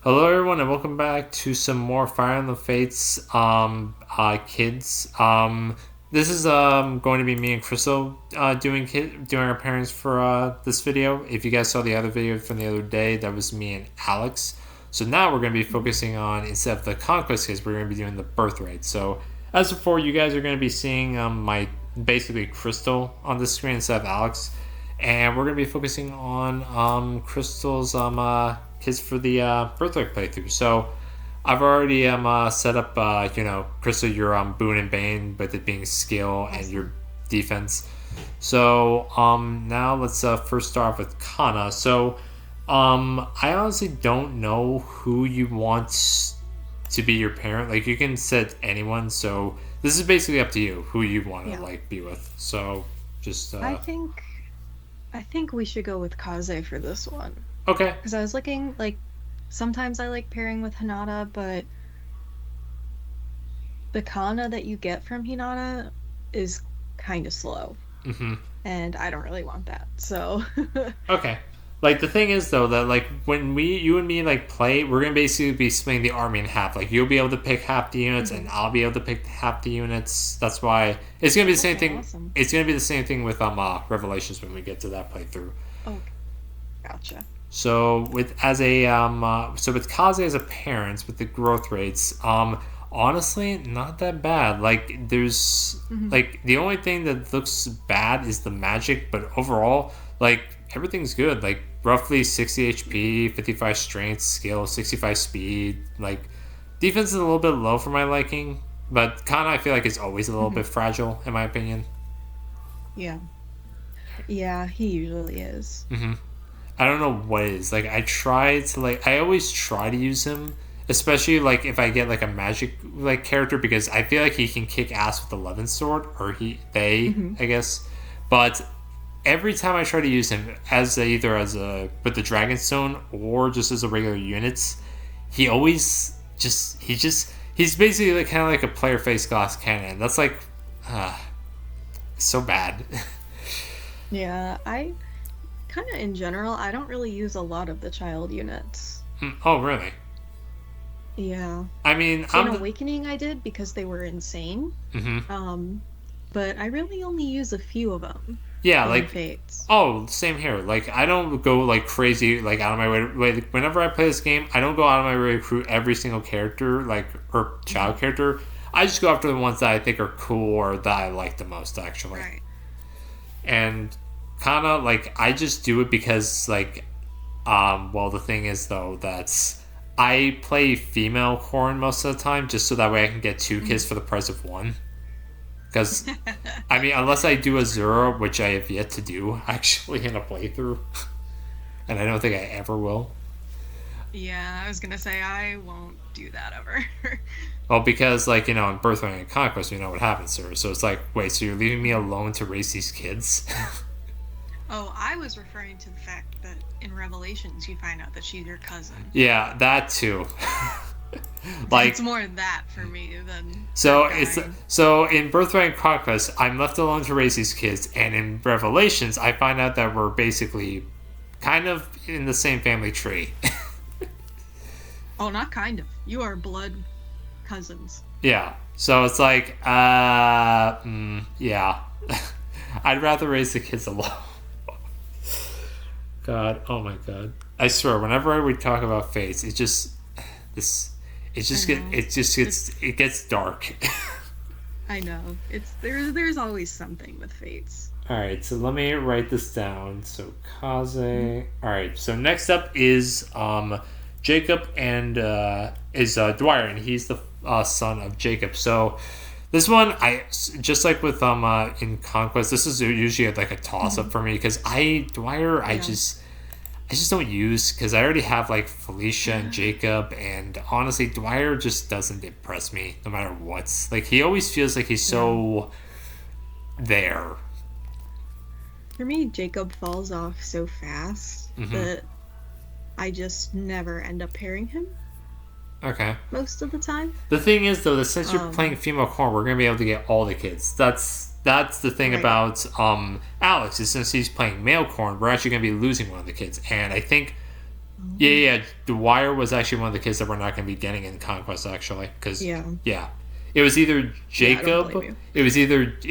Hello, everyone, and welcome back to some more Fire and the Fates, kids. This is going to be me and Crystal doing our parents for this video. If you guys saw the other video from the other day, that was me and Alex. So now we're going to be focusing on, instead of the Conquest kids, we're going to be doing the Birthright. So as before, you guys are going to be seeing my basically Crystal on the screen instead of Alex, and we're going to be focusing on Crystal's kids for the Birthright playthrough. So I've already set up Crystal, your Boon and Bane, with it being skill and your defense. So now let's first start off with Kana. So I honestly don't know who you want to be your parent. Like, you can set anyone. So this is basically up to you who you want to like be with. So just I think we should go with Kaze for this one. Okay. Because I was looking, like, sometimes I like pairing with Hinata, but the Kana that you get from Hinata is kind of slow. Mm-hmm. And I don't really want that, so... Okay. Like, the thing is, though, that, like, when you and me, like, play, we're going to basically be splitting the army in half. Like, you'll be able to pick half the units, and I'll be able to pick half the units. That's why... It's going to be the same thing... Awesome. It's going to be the same thing with Revelations when we get to that playthrough. Oh, gotcha. So with Kaze as a parent with the growth rates, honestly, not that bad. Like, there's like, the only thing that looks bad is the magic, but overall, like, everything's good. Like, roughly 60 HP, 55 strength, skill, 65 speed. Like, defense is a little bit low for my liking, but Kana, I feel like, is always a little bit fragile in my opinion. Yeah. Yeah, he usually is. I don't know what it is. Like, I always try to use him, especially, like, if I get, like, a magic, like, character, because I feel like he can kick ass with the Levin Sword, or I guess. But every time I try to use him either with the Dragonstone or just as a regular units, he always he's basically like, kind of like a player face glass cannon. That's like, so bad. Yeah, I kind of in general, I don't really use a lot of the child units. Oh, really? Yeah. I mean, In Awakening I did because they were insane. But I really only use a few of them. Yeah, like, Fates. oh, same here. Like, I don't go, like, crazy, like, out of my way. Like, whenever I play this game, I don't go out of my way to recruit every single character, like, or child character. I just go after the ones that I think are cool or that I like the most, actually. Right. And kind of, like, I just do it because, like, the thing is, though, I play female corn most of the time, just so that way I can get two kids for the price of one. Because, I mean, unless I do a Zero, which I have yet to do, actually, in a playthrough. And I don't think I ever will. Yeah, I was gonna say, I won't do that ever. Well, because, like, in Birthright and Conquest, you know what happens, sir. So it's like, wait, so you're leaving me alone to raise these kids? Oh, I was referring to the fact that in Revelations you find out that she's your cousin. Yeah, that too. Like, it's more that for me than so in Birthright and Conquest, I'm left alone to raise these kids, and in Revelations, I find out that we're basically kind of in the same family tree. Oh, not kind of. You are blood cousins. Yeah. So it's like, yeah. I'd rather raise the kids alone. God, oh my God! I swear, whenever we talk about Fates, it gets dark. I know. There's always something with Fates. All right, so let me write this down. So Kaze. All right, so next up is Jacob, and is Dwyer, and he's the son of Jacob. So this one, I just like with in Conquest, this is usually like a toss up for me, because Dwyer, I just don't use, because I already have like Felicia and Jacob, and honestly, Dwyer just doesn't impress me no matter what. Like, he always feels like he's so there. For me, Jacob falls off so fast that I just never end up pairing him. Okay. Most of the time. The thing is, though, that since you're playing female corn, we're gonna be able to get all the kids. That's the thing about Alex, is since he's playing male corn, we're actually gonna be losing one of the kids. And I think Yeah, Oh. yeah. Dwyer was actually one of the kids that we're not going to be getting in Conquest, actually, because Yeah. yeah, it was either Yeah, I don't blame Jacob, you. it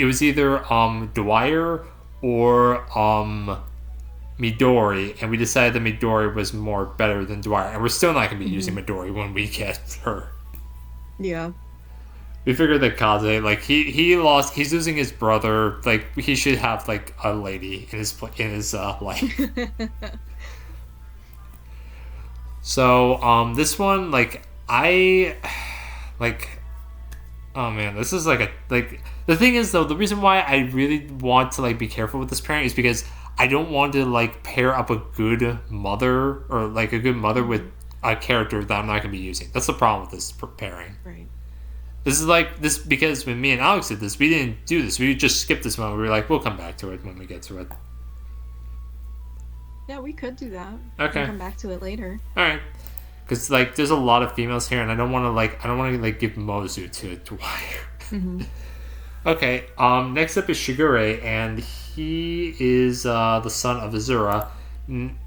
was either Dwyer or Midori, and we decided that Midori was more better than Dwyer, and we're still not going to be using Hmm. Midori when we get her. Yeah. We figured that Kaze, like he lost, he's losing his brother. Like he should have like a lady in his life. So this one like I like oh man, this is like a like the thing is though the reason why I really want to like be careful with this pairing is because I don't want to like pair up a good mother or like a good mother with Hmm. a character that I'm not gonna be using. That's the problem with this pairing. Right. This is like this because when me and Alex did this, we didn't do this. We just skipped this one. We were like, we'll come back to it when we get to it. Yeah, we could do that. We can Okay, come back to it later. all right. Because like there's a lot of females here, and I don't want to like give Mozu to Dwyer. Hmm. Okay. Next up is Shigure, and he is the son of Azura.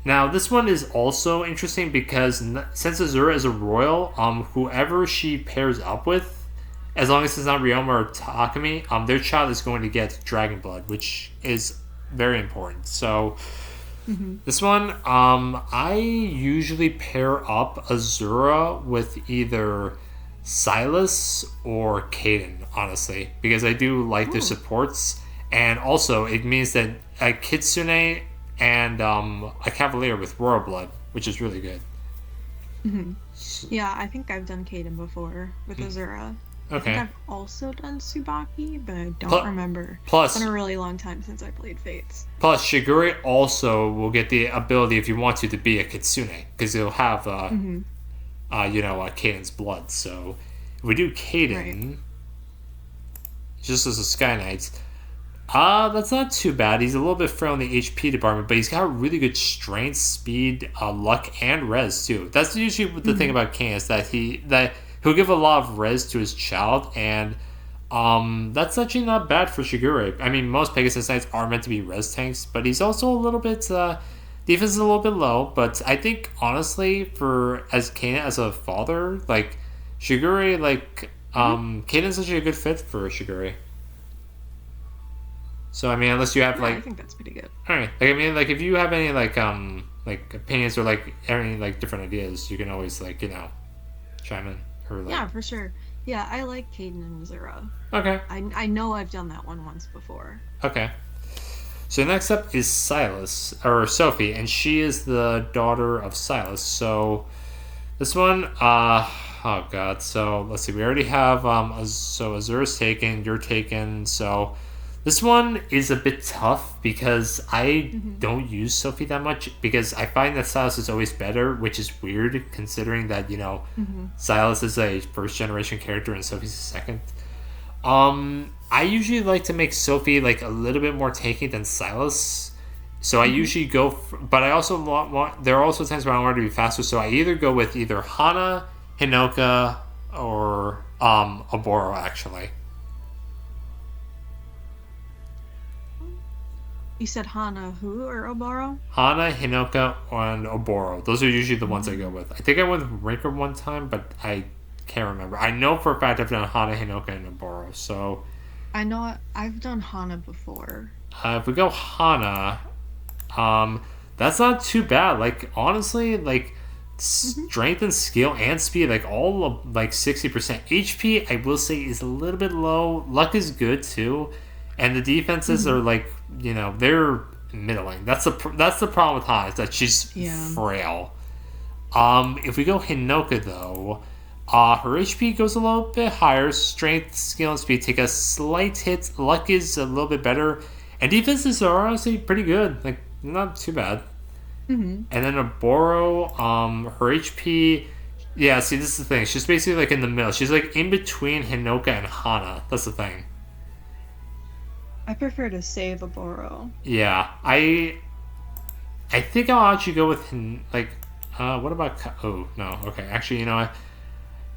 Now this one is also interesting because since Azura is a royal, whoever she pairs up with, as long as it's not Ryoma or Takumi, their child is going to get dragon blood, which is very important. So Hmm. this one, I usually pair up Azura with either Silas or Kaden, honestly, because I do like their Oh. supports, and also it means that a Kitsune and a Cavalier with Royal Blood, which is really good. Hmm. Yeah, I think I've done Kaden before with Azura. I think Okay. I've also done Tsubaki, but I don't Plus, remember. It's been plus, a really long time since I played Fates. plus, Shigure also will get the ability, if you want to be a Kitsune, because he'll have, Hmm. Kaden's blood. So if we do Right. Kaden, just as a Sky Knight, that's not too bad. He's a little bit frail in the HP department, but he's got really good strength, speed, luck, and res too. That's usually the thing Hmm. about Kane is that he'll give a lot of res to his child, and that's actually not bad for Shigure. I mean, most Pegasus Knights are meant to be res tanks, but he's also a little bit defense is a little bit low. But I think honestly, for as Kane as a father, like Shigure, like Hmm. Kaden's actually a good fit for Shigure. So I mean, unless you have Yeah, I like, think that's pretty good. all right, like I mean, like if you have any like opinions or like any like different ideas, you can always like chime in or like Yeah, for sure. Yeah, I like Kaden and Azura. okay, I know I've done that one once before. okay. So next up is Silas or Sophie, and she is the daughter of Silas. So this one, oh god. So let's see, we already have so Azura's taken, you're taken. So this one is a bit tough because I Hmm. don't use Sophie that much because I find that Silas is always better, which is weird considering that Hmm. Silas is a first generation character and Sophie's a second. I usually like to make Sophie like a little bit more tanky than Silas. So I Hmm. usually go, but I also want. There are also times where I want to be faster. So I either go with either Hana, Hinoka, or Oboro. Actually, You said Hana who or Obaro? Hana, Hinoka, and Oboro. Those are usually the ones I go Mm. with. I think I went with Rinker one time, but I can't remember. I know for a fact I've done Hana, Hinoka, and Oboro. So I know I've done Hana before. if we go Hana, Um, that's not too bad. Like honestly, like Hmm. strength and skill and speed, like all of like 60%. HP, I will say, is a little bit low. Luck is good too, and the defenses Hmm. are like they're middling. That's the problem with Han is that she's Yeah. frail. If we go Hinoka though. Her HP goes a little bit higher. Strength, skill, and speed take a slight hit. Luck is a little bit better, and defenses are honestly pretty good. Like not too bad. Hmm. And then a Boro, her HP. Yeah, see, this is the thing. She's basically like in the middle. She's like in between Hinoka and Hana. That's the thing. I prefer to save Oboro. Yeah, I think I'll actually go with like. What about? Oh no. Okay, actually, you know what?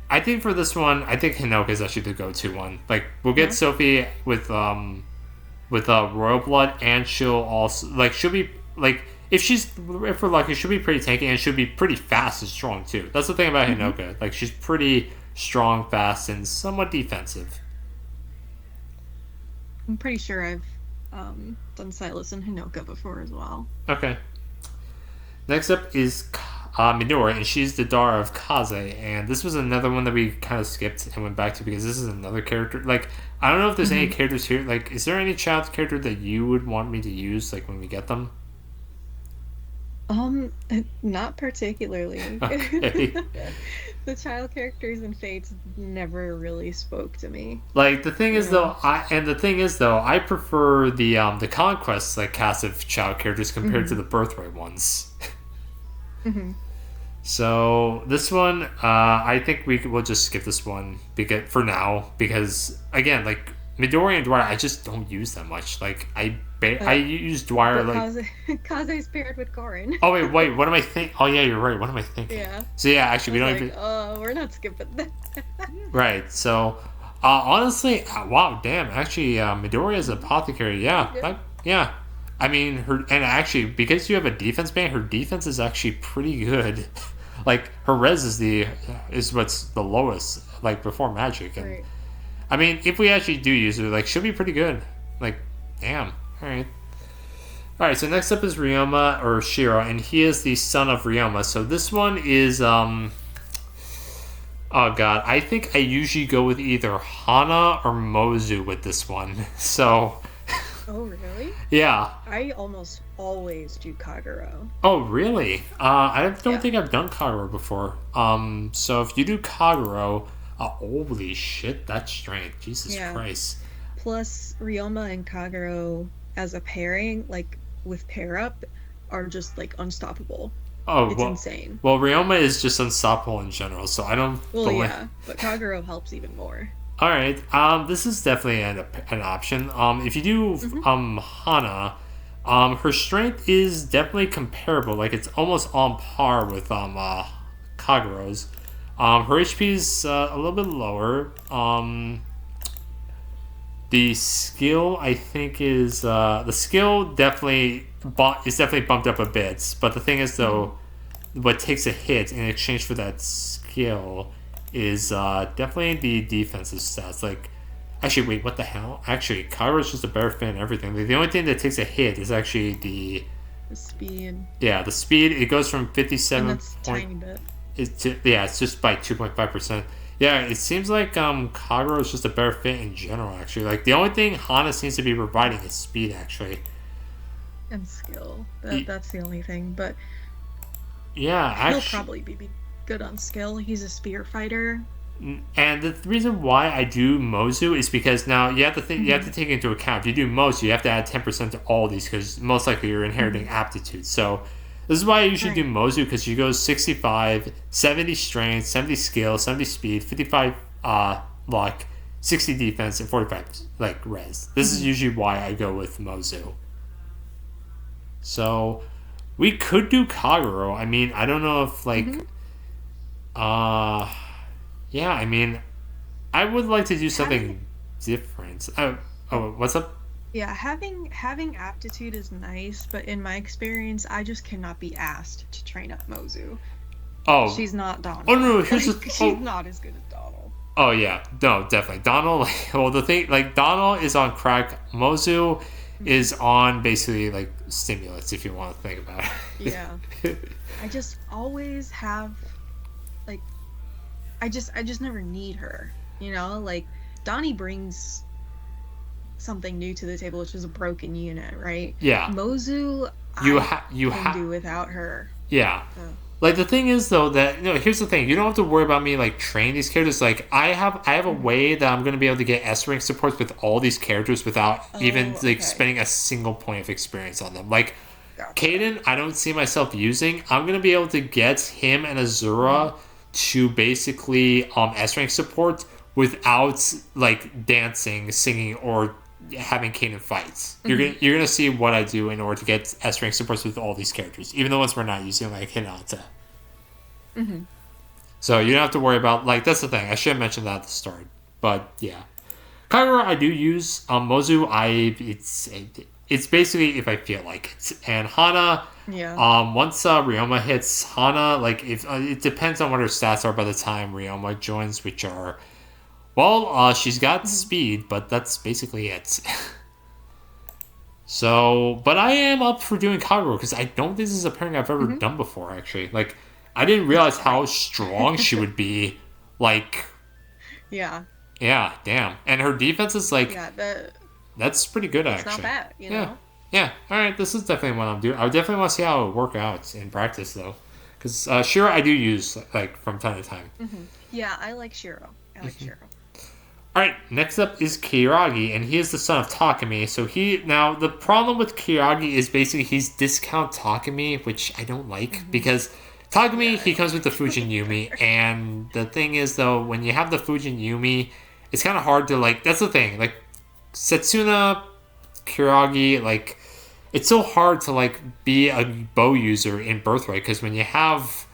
I think for this one, I think Hinoka is actually the go-to one. Like, we'll get Yeah. Sophie with royal blood, and she'll also like she'll be like if we're lucky, she'll be pretty tanky and she'll be pretty fast and strong too. That's the thing about Mm-hmm. Hinoka. Like she's pretty strong, fast, and somewhat defensive. I'm pretty sure I've done Silas and Hinoka before as well. Okay. Next up is Midori, and she's the daughter of Kaze. And this was another one that we kind of skipped and went back to because this is another character. Like, I don't know if there's any Mm-hmm. characters here. Like, is there any child character that you would want me to use, like, when we get them? Not particularly. Okay. The child characters in Fates never really spoke to me. Like the thing is Yeah. though, I prefer the conquest like cast of child characters compared to Mm-hmm. the birthright ones. Mm-hmm. So this one, I think we'll just skip this one because for now because again, like Midori and Dwyer, I just don't use that much. Like I Uh, use Dwyer but like. Kaze's paired with Korin. Oh wait, what am I thinking? Oh yeah, you're right. What am I thinking? Yeah. So yeah, I actually, we was don't like, even. oh, we're not skipping that. Right. So, honestly, wow, damn. Actually, Midori is an apothecary. Yeah. Yeah. Yeah. I mean, her and actually because you have a defense band, her defense is actually pretty good. Like her res is what's the lowest, like before magic, and Right. I mean, if we actually do use her, like she'll be pretty good. Like, damn. All right. All right. So next up is Ryoma or Shiro, and he is the son of Ryoma. So this one is Oh god, I think I usually go with either Hana or Mozu with this one. So, Oh, really? yeah. I almost always do Kagero. Oh really? I don't Yeah. think I've done Kagero before. So if you do Kagero, holy shit, that's strength. Jesus Yeah. Christ. Plus, Ryoma and Kagero as a pairing, like with pair up, are just like unstoppable. Oh It's well, insane. Ryoma is just unstoppable in general. So I don't Well, believe. yeah, but Kagero helps even more. All right. This is definitely an option. If you do Hmm. Hana, her strength is definitely comparable. Like it's almost on par with Kagero's. Her HP is a little bit lower. The skill I think is the skill is definitely bumped up a bit. But the thing is though, what takes a hit in exchange for that skill is definitely the defensive stats. Like, actually, wait, what the hell? Actually, Kairo's just a better fit and everything. The only thing that takes a hit is actually The speed, the speed. It goes from and 57 that's a point. tiny bit. It's just by 2.5%. Yeah, it seems like Kagero is just a better fit in general. Actually, like the only thing Hana seems to be providing is speed. Actually, And skill. Y- That's the only thing. But yeah, he'll actually. probably be good on skill. He's a spear fighter. And the reason why I do Mozu is because now you have to think, you have to take into account if you do Mozu, you have to add 10% to all these because most likely you're inheriting aptitude. So this is why I usually do Right. Mozu because she goes 65, 70 strength, 70 skill, 70 speed, 55 luck, 60 defense, and 45 like res. This is usually why I go with Mozu. So we could do Kagero. I mean, I don't know if like uh yeah, I mean, I would like to do something different. Oh, what's up? Yeah, having aptitude is nice, but in my experience, I just cannot be asked to train up Mozu. Oh, She's not Donald. oh no, here's Like, the she's not as good as Donald. oh yeah, no, definitely Donald. Like, well, the thing like Donald is on crack. Mozu is on basically like stimulants, if you want to think about it. Yeah. I just always have like I just never need her. You know, like Donnie brings something new to the table, which is a broken unit, right? Yeah, Mozu, you I you can do without her. yeah. So, Like the thing is though that here's the thing, you don't have to worry about me like training these characters. Like I have a way that I'm gonna be able to get S rank supports with all these characters without even like okay. spending a single point of experience on them. Like Gotcha. Caden, I don't see myself using. I'm gonna be able to get him and Azura to basically S rank support without like dancing, singing, or having Caden fights. You're gonna see what I do in order to get S rank supports with all these characters, even the ones we're not using like Hinata. So you don't have to worry about like that's the thing. I should have mentioned that at the start, but yeah, Kagura I do use. Mozu it's basically if I feel like it, and Hana Yeah. Once Ryoma hits Hana, like if it depends on what her stats are by the time Ryoma joins, which are well, she's got Mhm. speed, but that's basically it. So, but I am up for doing Kagura because I don't think this is a pairing I've ever Mhm. done before. Actually, like I didn't It's realize how great. strong she would be. Like, Yeah. yeah, damn, and her defense is like Yeah, the that's pretty good it's not actually. bad, you Yeah, know? yeah. All right, this is definitely what I'm doing. I definitely want to see how it would work out in practice though, because Shira I do use like from time to time. Yeah, I like Shiro. I like Shiro. All right, next up is Kiragi, and he is the son of Takumi. So he now the problem with Kiragi is basically he's discount Takumi, which I don't like Hmm. because Yeah, Takumi I he don't comes with like the him Fujin-Yumi, either. and the thing is though when you have the Fujin-Yumi, it's kind of hard to like. That's the thing, like Setsuna Kiragi, like it's so hard to like be a bow user in Birthright because when you have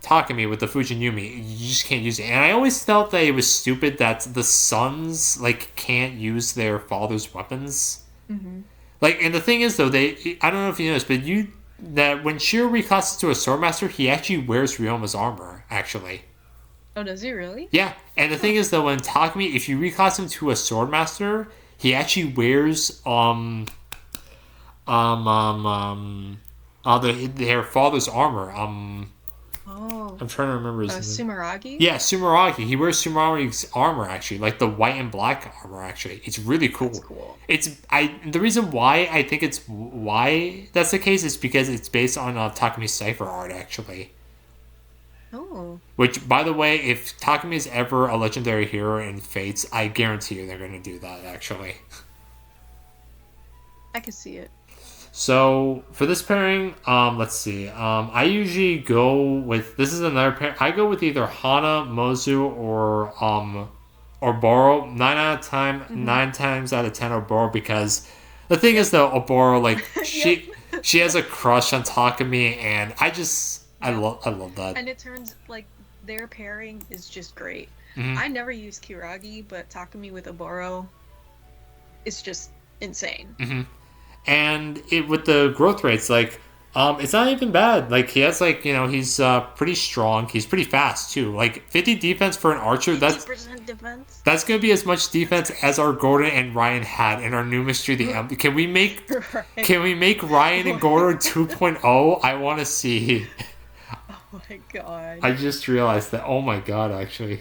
Takumi with the Fujin-Yumi, you just can't use it. And I always felt that it was stupid that the sons like can't use their father's weapons. Hmm. Like, and the thing is though, they I don't know if you noticed, but you that when Shiro reclasses to a swordmaster, he actually wears Ryoma's armor. Actually, Oh, does he really? yeah. And the Huh. thing is though, when Takumi, if you reclass him to a swordmaster, he actually wears um um um their father's armor. Oh, I'm trying to remember his name. Sumeragi? Yeah, Sumeragi. He wears Sumeragi's armor actually, like the white and black armor actually. It's really That's cool. cool. It's I the reason why I think it's why that's the case is because it's based on Takumi's cipher art actually. Oh, Which, by the way, if Takumi is ever a legendary hero in Fates, I guarantee you they're going to do that actually. I could see it. So for this pairing, let's see. I usually go with this is another pair. I go with either Hana, Mozu, or Boro. Hmm. 9 times out of 10 are Boro because the thing is Yep. though, Oboro like Yep. she has a crush on Takumi, and Yep. I love that. And it turns like their pairing is just great. Mm-hmm. I never use Kiragi, but Takumi with Oboro is just insane. Mm-hmm. And it with the growth rates like it's not even bad. Like he has like he's pretty strong. He's pretty fast too. Like 50 defense for an archer. 50% defense. That's gonna be as much That's defense great. as our Gordon and Ryan had in our new mystery. The Right. can we make Ryan and Gordon 2.0? I want to see. Oh my god. I just realized that. Oh my god, actually.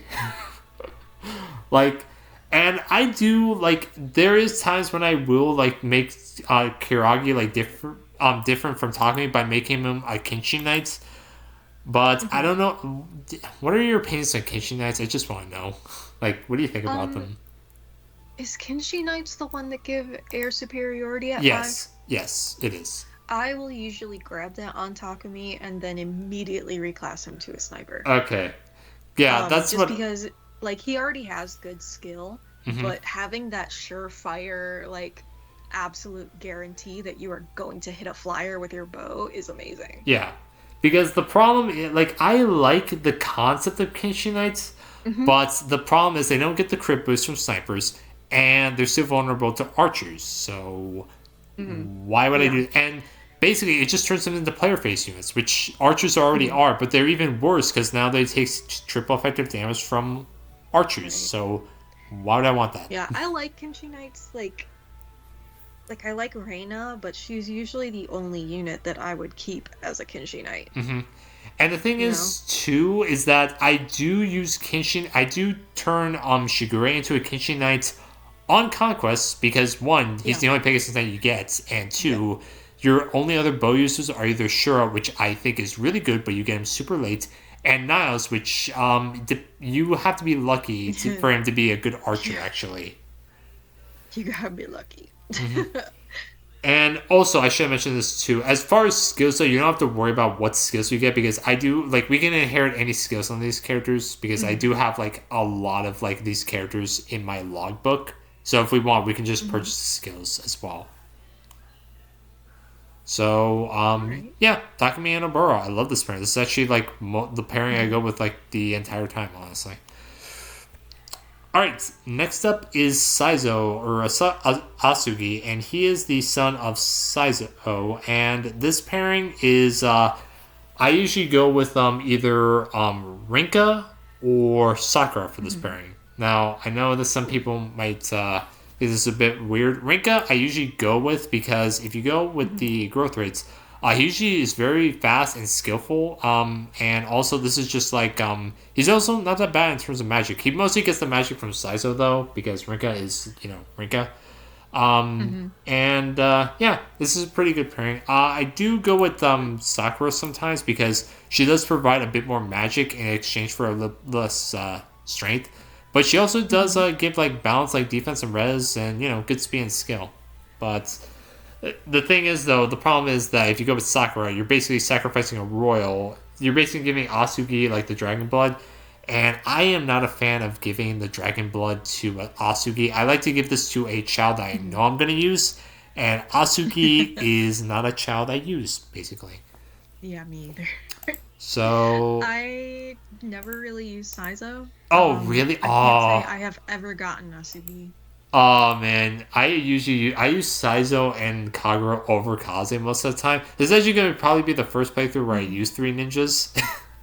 Like, and I do like there is times when I will like make Kiragi like different from Takumi by making him a Kinshi Knight. But I Hmm. don't know. What are your opinions on Kinshi Knights? I just want to know. Like, what do you think about Um, them? is Kenshi Knights the one that give air superiority at 5? Yes, yes, it is. I will usually grab that on Takumi and then immediately reclass him to a sniper. Okay, yeah, that's Just what. because like he already has good skill, Hmm. but having that surefire like absolute guarantee that you are going to hit a flyer with your bow is amazing. Yeah, because the problem, like, I like the concept of Kinshi Knights, Hmm. but the problem is they don't get the crit boost from snipers, and they're still vulnerable to archers. So Hmm. why would I Yeah. do? And basically, it just turns them into player face units, which archers already Hmm. are, but they're even worse because now they take triple effective damage from archers. Right. So why would I want that? Yeah, I like Kenshi Knights like I like Reina, but she's usually the only unit that I would keep as a Kenshi Knight, Hmm. And the thing you know? is, too, is that I do use Kenshin. I do turn Shigure into a Kenshin Knight on Conquest because one, he's Yeah. the only Pegasus Knight you get, and Yep. two, your only other bow users are either Shura, which I think is really good, but you get him super late, and Niles, which you have to be lucky for him to be a good archer, Yeah. actually. You gotta be lucky. Hmm. And also, I should have mentioned this too. As far as skills, though, you don't have to worry about what skills you get because I do like we can inherit any skills on these characters because I Hmm. do have like a lot of like these characters in my logbook. So if we want, we can just Hmm. purchase skills as well. So All right. yeah, Takumi and Oboro. I love this pairing. This is actually like the pairing I Hmm. go with like the entire time, honestly. All right, next up is Saizo, or Asugi, and he is the son of Saizo. And this pairing is, I usually go with either Rinka or Sakura for this Mhm. pairing. Now, I know that some people might think this is a bit weird. Rinka, I usually go with because if you go with Mhm. the growth rates, he usually is very fast and skillful. And also this is just like he's also not that bad in terms of magic. He mostly gets the magic from Saizo though, because Rinka is Rinka. Mhm. And yeah, this is a pretty good pairing. I do go with Sakura sometimes because she does provide a bit more magic in exchange for a less strength, but she also does Mhm. give like balance, like defense and res, and good speed and skill. But the thing is, though, the problem is that if you go with Sakura, you're basically sacrificing a royal. You're basically giving Asugi like the dragon blood, and I am not a fan of giving the dragon blood to Asugi. I like to give this to a child that I know Mhm. I'm gonna use, and Asugi is not a child I use, basically. Yeah, me either. So, I never really used Saizo. oh really? I can't say I have ever gotten Asugi. Oh man, I use Saizo and Kagura over Kaze most of the time. This is actually gonna probably be the first playthrough where I Mhm. use three ninjas,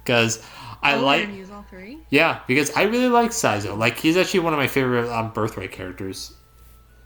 because I Oh, you're like gonna use all three? yeah, because I really like Saizo. Mhm. Like he's actually one of my favorite Birthright characters.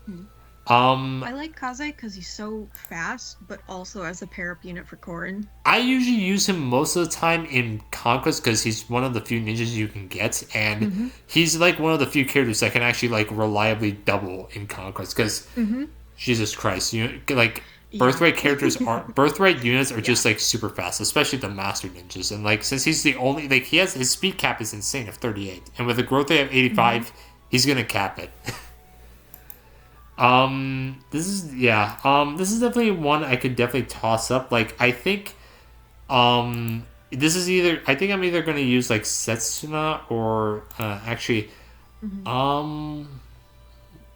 Mhm. Um, I like Kaze because he's so fast, but also as a pair up unit for Korin. I usually use him most of the time in Conquest because he's one of the few ninjas you can get, and Hmm. he's like one of the few characters that can actually like reliably double in Conquest. Because Hmm. Jesus Christ, like Yeah. birthright units are Yeah. just like super fast, especially the master ninjas. And like since he's the only like he has his speed cap is insane of 38, and with a growth rate of Hmm. 85, he's gonna cap it. This is definitely one I could definitely toss up. Like I think this is either I think I'm either gonna use like Setsuna or actually Hmm. um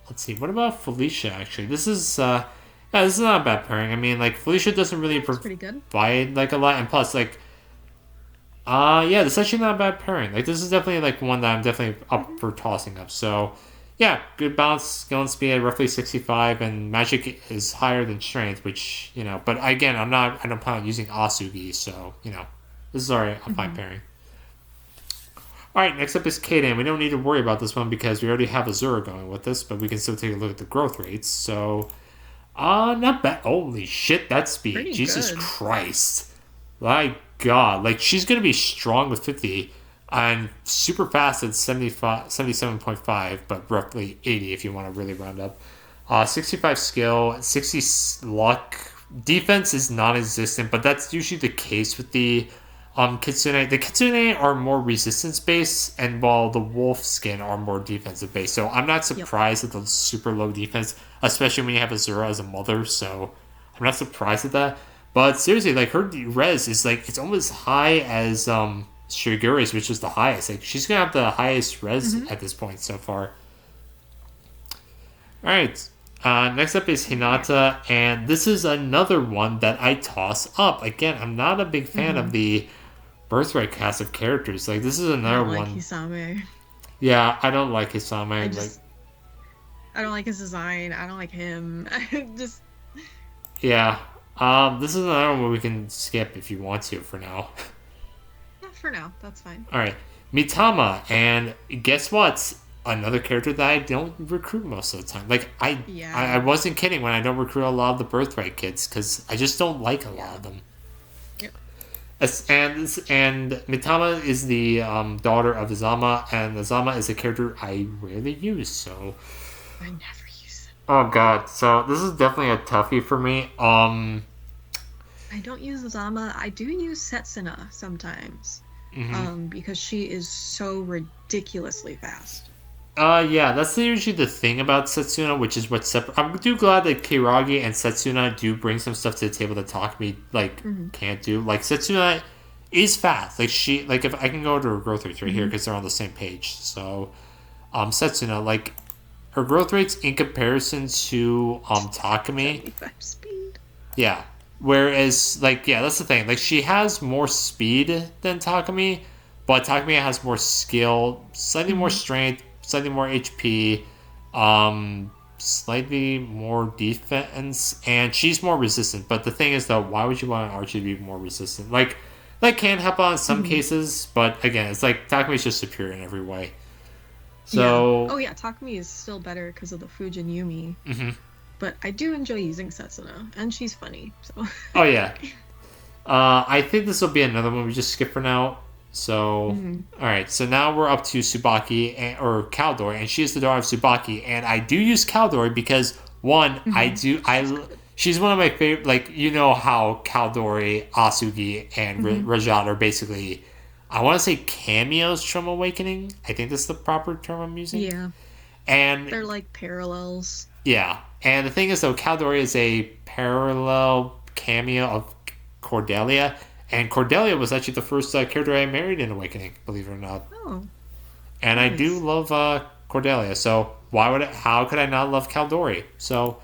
let's see. What about Felicia? Actually, yeah, this is not a bad pairing. I mean, like Felicia doesn't really That's pretty good. provide like a lot, and plus, like, yeah, this is actually not a bad pairing. Like, this is definitely like one that I'm definitely up Hmm. for tossing up. So, yeah, good balance, skill and speed at roughly 65, and magic is higher than strength, which But again, I don't plan on using Asugi, so this is alright. A fine Hmm. pairing. All right, next up is Kaden. We don't need to worry about this one because we already have Azura going with us, but we can still take a look at the growth rates. So, not bad. Holy shit, that speed. Pretty Jesus good. Christ. My God. Like, she's going to be strong with 50 and super fast at 75, 77.5, but roughly 80 if you want to really round up. 65 skill, 60 luck. Defense is non existent, but that's usually the case with the Kitsune. The Kitsune are more resistance based, and while the wolf skin are more defensive based. So I'm not Yep. surprised at the super low defense, especially when you have Azura as a mother. So I'm not surprised at that. But seriously, like her res is like it's almost high as Shigure's, which is the highest. Like she's gonna have the highest res Hmm. at this point so far. All right. Next up is Yeah. Hinata, and this is another one that I toss up. Again, I'm not a big fan Hmm. of the Birthright cast of characters. Like this is I another don't like one. Hisame. Yeah, I don't like I Hisame. Like, just I don't like his design. I don't like him. I just yeah. This is another one we can skip if you want to for now. yeah, for now, that's fine. All right, Mitama, and guess what? Another character that I don't recruit most of the time. Like I Yeah. wasn't kidding when I don't recruit a lot of the Birthright kids because I just don't like a lot Yeah. of them. Yep. And Mitama is the daughter of Izama, and Izama is a character I rarely use. So, I never use it. oh god, so this is definitely a toughie for me. I don't use Zama. I do use Setsuna sometimes. Mhm. Because she is so ridiculously fast. Yeah, that's usually the thing about Setsuna, which is what I'm too glad that Kiragi and Setsuna do bring some stuff to the table that Takumi like Hmm. can't do. Like Setsuna is fast. Like if I can go to her growth rates right here Hmm. because they're on the same page. So, Setsuna like her growth rates in comparison to Takumi, 75 speed. yeah. Whereas like yeah, that's the thing. Like she has more speed than Takumi, but Takumi has more skill, slightly more Hmm. strength, slightly more HP, slightly more defense, and she's more resistant. But the thing is, though, why would you want an archer to be more resistant? Like, that can help out in some Mhm. cases, but again, it's like Takami's just superior in every way. Yeah. So, Oh yeah, Takumi is still better because of the Fujin Yumi, mhm. but I do enjoy using Setsuna, and she's funny. So. Oh yeah, I think this will be another one we just skip for now. So, Mhm. all right. So now we're up to Tsubaki or Caldori, and she is the daughter of Tsubaki. And I do use Caldori because one, Mhm. She's good. she's one of my favorite. Like you know how Caldori, Asugi, and Mhm. Rajat are basically, I want to say cameos from Awakening. I think that's the proper term I'm using. Yeah, And they're like parallels. yeah, and the thing is though, Caldori is a parallel cameo of Cordelia, and Cordelia was actually the first character I married in Awakening, believe it or not. Oh, And I do nice. love Cordelia, so how could I not love Caldori? So,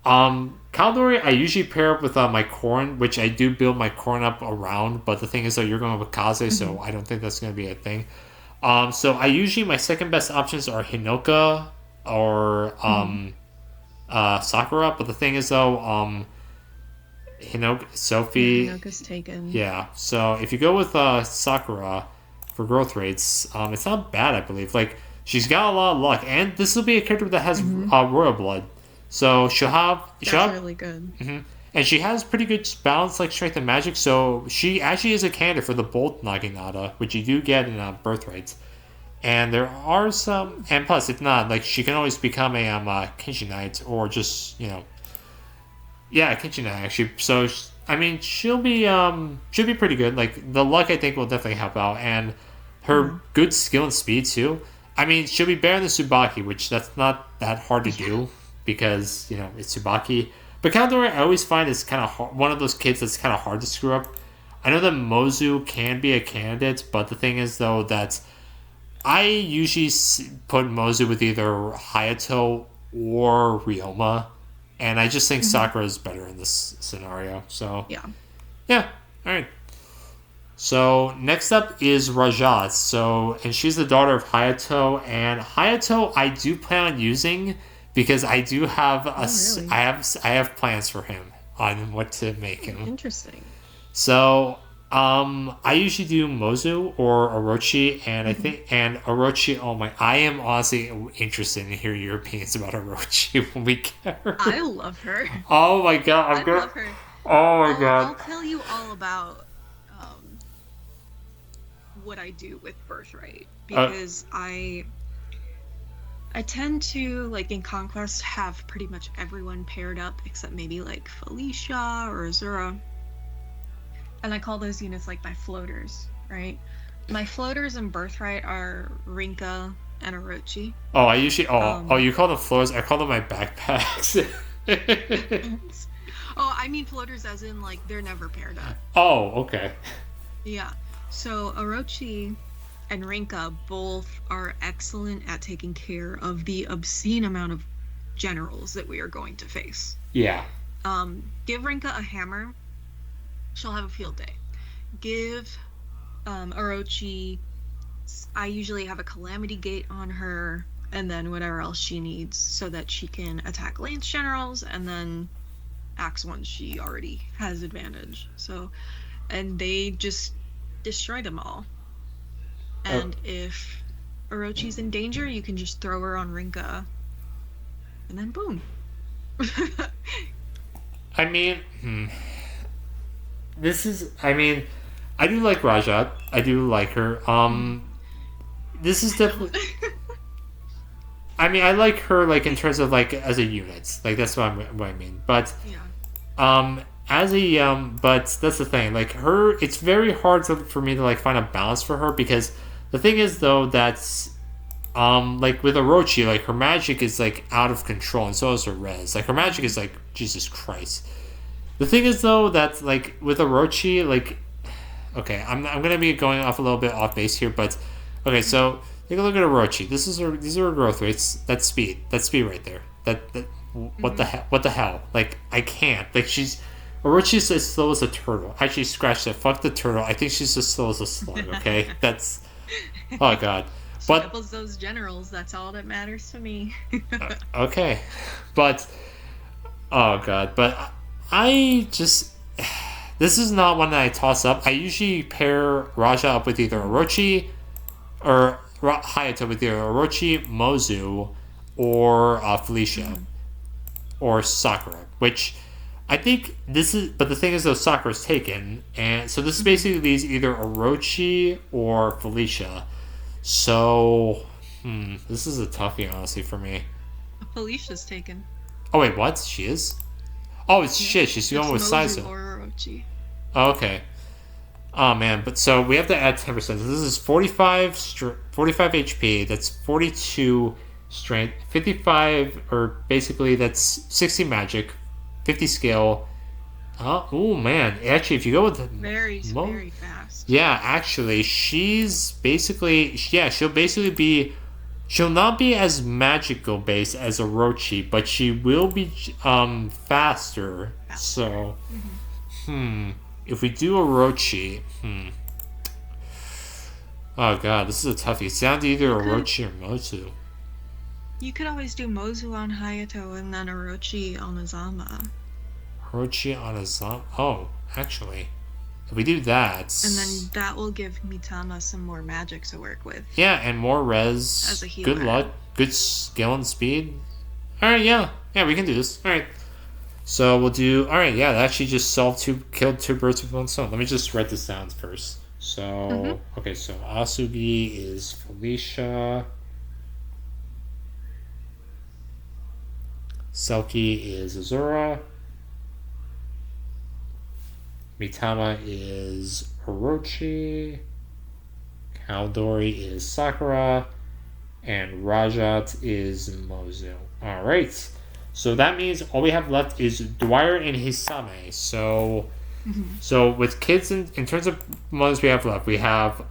Caldori I usually pair up with my Corrin, which I do build my Corrin up around, but the thing is though, you're going with Kaze, so Mhm. I don't think that's going to be a thing. So I usually my second best options are Hinoka or Mhm. Sakura, but the thing is though, Yeah, Sophie, Hinoka's taken. yeah. So if you go with Sakura for growth rates, it's not bad, I believe. Like she's got a lot of luck, and this will be a character that has Mhm. royal blood, so That's really good. and she has pretty good balance, like strength and magic. So she actually is a candidate for the Bolt Naginata, which you do get in Birthright. And there are some, and plus, if not, like she can always become a Kinshi Knight or just yeah, Kinshi Knight actually. So I mean, she'll be pretty good. Like the luck, I think will definitely help out, and her Yeah. good skill and speed too. I mean, she'll be better than Tsubaki, which that's not that hard to Yeah. do because it's Tsubaki. But Kaldori, I always find is kind of one of those kids that's kind of hard to screw up. I know that Mozu can be a candidate, but the thing is though that I usually put Mozu with either Hayato or Ryoma, and I just think Mhm. Sakura is better in this scenario. So Yeah. yeah, all right. So next up is Rajat. So and she's the daughter of Hayato, and Hayato I do plan on using because I do have Oh, really? I have plans for him on what to make him. Interesting. So, I usually do Mozu or Orochi, and I Mhm. think and Orochi. Oh my! I am honestly interested in hearing your opinions about Orochi when we get I her. love her. Oh my god! I love her. Oh my I'll god! tell you all about um what I do with Birthright Uh, because I tend to like in Conquest have pretty much everyone paired up except maybe like Felicia or Azura. And I call those units like my floaters, right? My floaters in Birthright are Rinka and Orochi. oh, I usually. Oh, Um you call them floors. I call them my backpacks. oh, I mean floaters as in like they're never paired up. Oh, okay. Yeah. So Orochi and Rinka both are excellent at taking care of the obscene amount of generals that we are going to face. Yeah. Give Rinka a hammer, she'll have a field day. Give Orochi, I usually have a calamity gate on her, and then whatever else she needs so that she can attack lance generals and then axe once she already has advantage. So, and they just destroy them all. Oh, And if Orochi's in danger, you can just throw her on Rinka, and then boom. I mean, this is. I mean, I do like Rajat. I do like her. This is definitely. I mean, I like her like in terms of like as a unit. Like that's what I mean. But Yeah. as a but that's the thing. Like her, it's very hard for me to like find a balance for her because the thing is though that's like with Orochi, like her magic is like out of control, and so is her res. Like her magic is like Jesus Christ. The thing is though that like with Orochi, like okay, I'm gonna be going off a little bit off base here, but okay, so take a look at Orochi. These are her growth rates. That's speed. That's speed right there. That what the Mm-hmm. hell? What the hell? Like I can't. Like she's Orochi's as slow as a turtle. Actually, scratch that. Fuck the turtle. I think she's as slow as a slug. Okay, that's oh god. But Apples those generals. That's all that matters to me. okay, but oh god, but I just this is not one that I toss up. I usually pair Raja up with either Orochi or Hayato with either Orochi, Mozu, or Felicia or Sakura, which I think this is. But the thing is, though, Sakura's taken, and so this basically leaves either Orochi or Felicia. So, this is a toughie, honestly, for me. Felicia's taken. Oh wait, what? She is? Oh, it's Yeah. shit. She's going with Mozu Saizo. or Orochi. Oh, okay. Oh man, but so we have to add 10%. So this is 45 HP. That's 42 strength, 55, or basically that's 60 magic, 50 skill. Oh man, actually, if you go with Very fast. yeah, actually, she's basically she'll basically be. She'll not be as magical based as Orochi, but she will be faster. So, if we do Orochi, oh god, this is a toughie. It's down to either Orochi or Mozu. You could always do Mozu on Hayato and then Orochi on Azama. Orochi on a zombie. Oh, actually, if we do that, And then that will give Mitama some more magic to work with. yeah, and more res. As a healer. Good luck, good skill and speed. All right, yeah, we can do this. All right. So we'll do. All right, yeah, that actually just killed two birds with one stone. Let me just write this down first. So okay, so Asugi is Felicia. Selkie is Azura. Mitama is Orochi. Kaldori is Sakura. And Rajat is Mozu. Alright. So that means all we have left is Dwyer and Hisame. So with kids in terms of mothers we have left, we have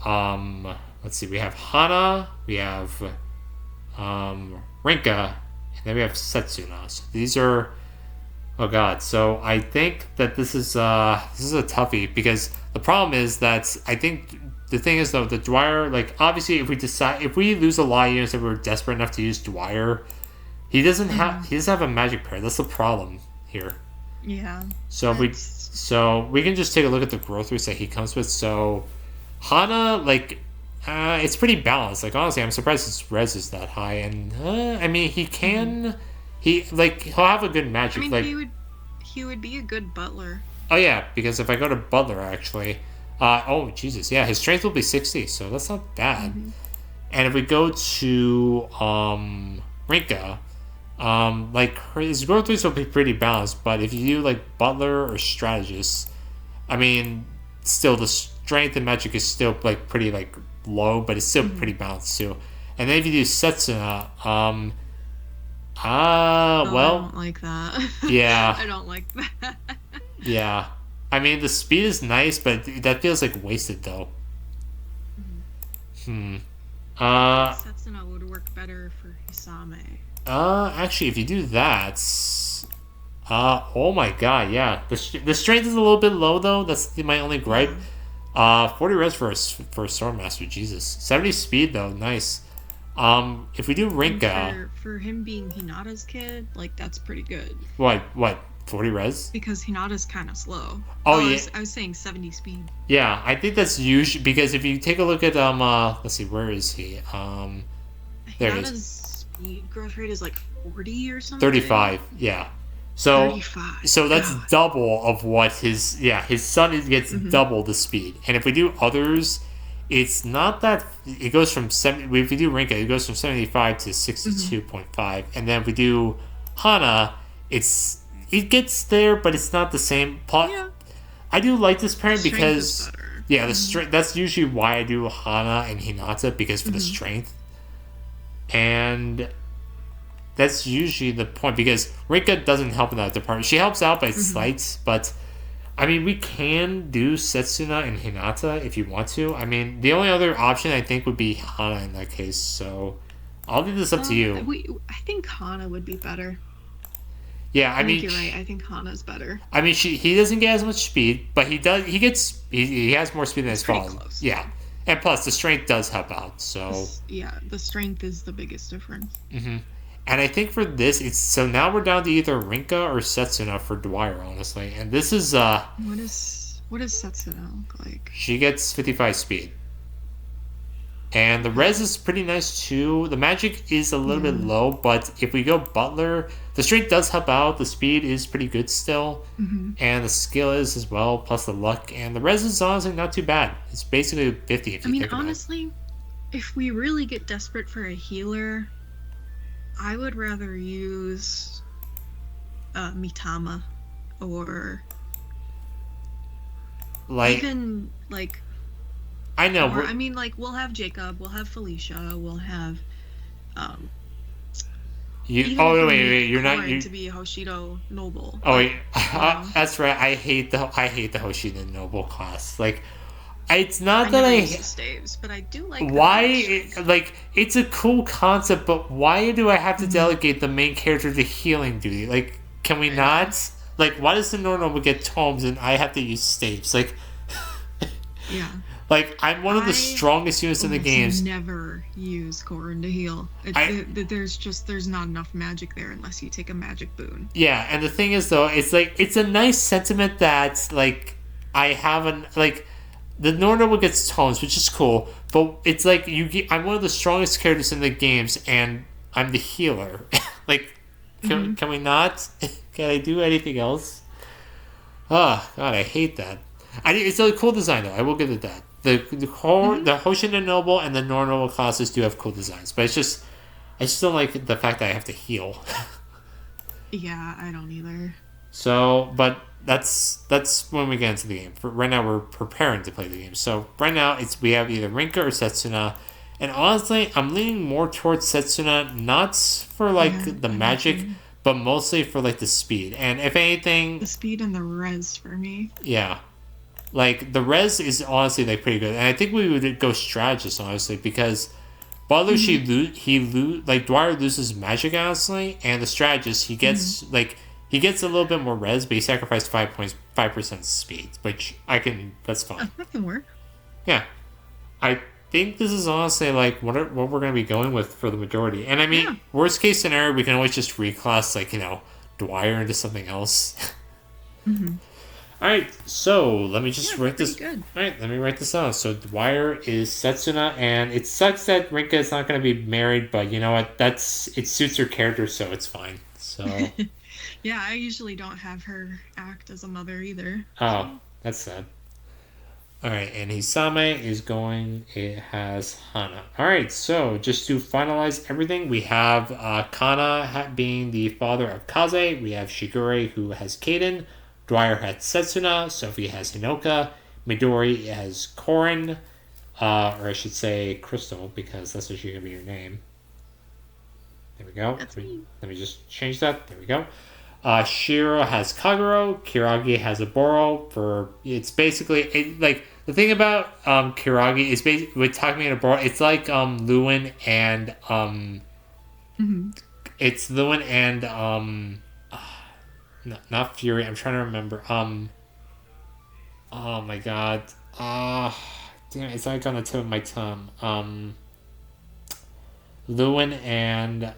let's see, we have Hana, we have Rinka, and then we have Setsuna. So these are oh god. So I think that this is a toughie because the problem is that I think the thing is though the Dwyer, like obviously if we lose a lot of units that we're desperate enough to use Dwyer, he doesn't have a magic pair. That's the problem here. Yeah. So we can just take a look at the growth rates that he comes with. So Hana, like it's pretty balanced. Like honestly, I'm surprised his res is that high. And I mean, he'll have a good magic. I mean, like he would be a good butler. oh yeah, because if I go to Butler actually, oh Jesus, yeah, his strength will be 60, so that's not bad. And if we go to Rinka, like his growth rates will be pretty balanced, but if you do like Butler or Strategist, I mean, still the strength and magic is still like pretty like low, but it's still pretty balanced too. And then if you do Setsuna, I don't like that. Yeah. I don't like that. Yeah, I mean the speed is nice, but that feels like wasted though. Setsuna would work better for Hisame. Actually, if you do that, oh my god, yeah, the strength is a little bit low though. That's my only gripe. 40 res for a Swordmaster, Jesus. 70 speed though, nice. If we do Rinka, for him being Hinata's kid, like that's pretty good. what 40 res? Because Hinata's kind of slow. Oh yeah, I was saying 70 speed. Yeah, I think that's usually because if you take a look at let's see, where is he? There it is. Hinata's speed growth rate is like 40 or something. 35. Yeah. So 35. so that's double of what his son gets double the speed. And if we do others, it's not that it goes from 70. If we do Rinka, it goes from 75 to 62.5, and then if we do Hana, it gets there, but it's not the same. Yeah. I do like this pairing because the strength. That's usually why I do Hana and Hinata, because for the strength, and that's usually the point because Rinka doesn't help in that department. She helps out by slight, but I mean we can do Setsuna and Hinata if you want to. I mean the only other option I think would be Hana in that case. So I'll leave this up to you. I think Hana would be better. Yeah, I mean you're right. I think Hana's better. I mean he doesn't get as much speed, but he does. He has more speed than his father. Close. Yeah, And plus, the strength does help out. So, Yeah, the strength is the biggest difference. hmm and I think for this, it's so now we're down to either Rinka or Setsuna for Dwyer, honestly. And this is What does Setsuna look like? she gets 55 speed. And the Okay. res is pretty nice too. The magic is a little bit Yeah. low, but if we go Butler, the strength does help out. The speed is pretty good still. Hmm. And the skill is as well, plus the luck. And the res is honestly not too bad. It's basically 50 if I you mean, think about it. honestly, if we really get desperate for a healer, I would rather use Mitama or Like, even like, I know. or I mean, like we'll have Jacob, we'll have Felicia, we'll have um even if Oh, we wait, make you're not. Korin to be Hoshido Noble, Oh, but wait. you know, That's right. I hate the Hoshida Noble class. Like, it's not I that never I used the staves, but I do like them in the why strength. like it's a cool concept, but why do I have to Mhm. delegate the main character to healing duty? Like, can we Yeah, not? Like, why does the normal get tomes and I have to use staves? yeah. Like I'm one of the I strongest units in the almost games. never use Korin to heal. I There's not enough magic there unless you take a magic boon. Yeah, and the thing is though, it's like it's a nice sentiment that like I haven't like the normal gets tones, which is cool, but it's like I'm one of the strongest characters in the games, and I'm the healer. Like, Hmm. can we not? Can I do anything else? Oh God, I hate that. It's a cool design though. I will give it that. Hmm. The Hoshin and Noble and the normal classes do have cool designs, but I just don't like the fact that I have to heal. Yeah, I don't either. So, but that's when we get into the game. For right now, we're preparing to play the game. So right now, we have either Rinka or Setsuna, and honestly, I'm leaning more towards Setsuna, not for Yeah, like the I am magic, too. but mostly for like the speed. And if The anything, speed and the res for me. yeah, like the res is honestly like pretty good. And I think we would go strategist honestly because Butler Hmm. like Dwyer loses magic honestly, and the strategist Hmm. he gets a little bit more res, but he sacrificed 5% speed, which that's Oh, fine. that can work. Yeah, I think this is honestly like what we're gonna be going with for the majority. And I Yeah. mean, worst case scenario, we can always just reclass like Dwyer into something else. Hmm. All right, so let me just Yeah, write pretty this. good. All right, let me write this down. So Dwyer is Setsuna, and it sucks that Rinka is not going to be married, but you know what? It suits her character, so it's fine. So, Yeah, I usually don't have her act as a mother either. oh, So that's sad. All right, and Hisame is going. It has Hana. All right, so just to finalize everything, we have Kana being the father of Kaze. We have Shigure who has Kaden. Dwyer has Setsuna. Sophie has Hinoka. Midori has Korin, or I should say Crystal, because that's what she's gonna be your name. There we go. that's me. Let me just change that. There we go. Shiro has Kagero. Kiragi has Oboro. It's basically like the thing about Kiragi is basically with Takumi and Oboro. It's like Lewin and Hmm. it's Lewin and not Fury. I'm trying to remember. Oh my god. Damn, it's like on the tip of my tongue. Lewin and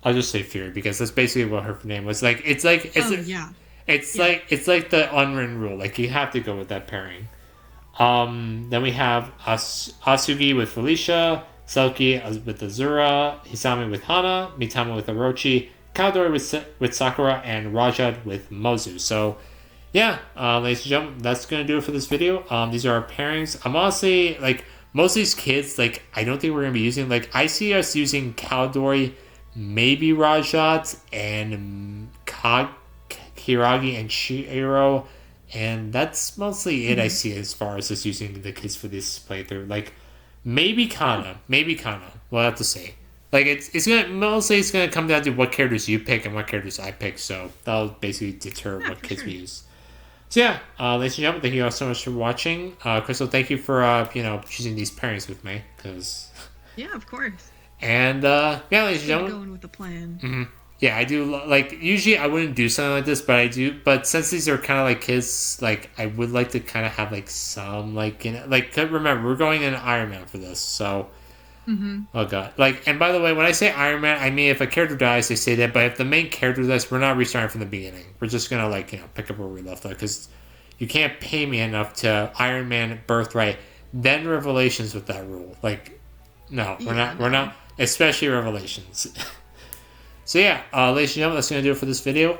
I'll just say Fury because that's basically what her name was. Like Oh yeah, yeah. it's like the unwritten rule. Like you have to go with that pairing. Then we have Asugi with Felicia, Selkie with Azura, Hisami with Hana, Mitama with Orochi, Kaldori with Sakura, and Rajad with Mozu. So yeah, ladies and gentlemen, that's gonna do it for this video. These are our pairings. I'm honestly like most of these kids. Like I don't think we're gonna be using. Like I see us using Kaldori, maybe Rajat, and Kiragi and Shiro, and that's mostly it. I Hmm. see as far as just using the kids for this playthrough. Like maybe Kana. We'll have to see. Like it's gonna come down to what characters you pick and what characters I pick. So that'll basically deter Yeah, what for kids we sure. use. So yeah, ladies and gentlemen, thank you all so much for watching. Crystal, thank you for choosing these pairings with me. Cause Yeah, of course. and yeah, ladies and Good gentlemen, going with the plan. Yeah, I do like usually I wouldn't do something like this, but I do. But since these are kind of like kids, like I would like to kind of have like some like like remember we're going in Iron Man for this, so Hmm. oh god, like and by the way, when I say Iron Man, I mean if a character dies, they say that. But if the main character dies, we're not restarting from the beginning. We're just gonna like pick up where we left off because you can't pay me enough to Iron Man Birthright then Revelations with that rule. Like no, we're Yeah, not. We're no. not. Especially Revelations. So yeah, ladies and gentlemen, that's gonna do it for this video.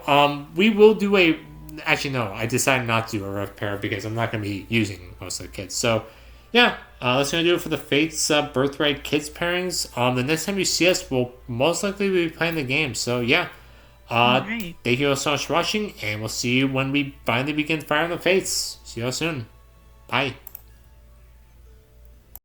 We will do a. Actually, no, I decided not to do a rough pair because I'm not gonna be using most of the kits. So yeah, that's gonna do it for the Fates Birthright Kids pairings. The next time you see us, we'll most likely be playing the game. So yeah, All right. thank you all so much for watching, and we'll see you when we finally begin firing the Fates. See you all soon. Bye.